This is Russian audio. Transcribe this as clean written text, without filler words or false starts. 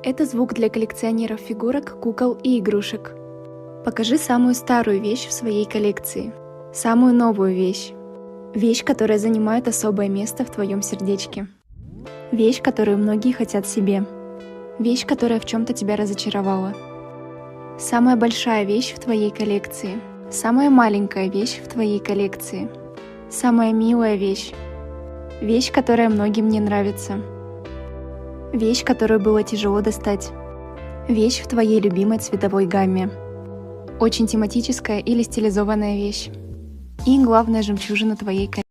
Это звук для коллекционеров фигурок, кукол и игрушек. Покажи самую старую вещь в своей коллекции. Самую новую вещь. Вещь, которая занимает особое место в твоем сердечке. Вещь, которую многие хотят себе. Вещь, которая в чем-то тебя разочаровала. Самая большая вещь в твоей коллекции. Самая маленькая вещь в твоей коллекции. Самая милая вещь. Вещь, которая многим не нравится. Вещь, которую было тяжело достать. Вещь в твоей любимой цветовой гамме. Очень тематическая или стилизованная вещь. И главная жемчужина твоей коллекции.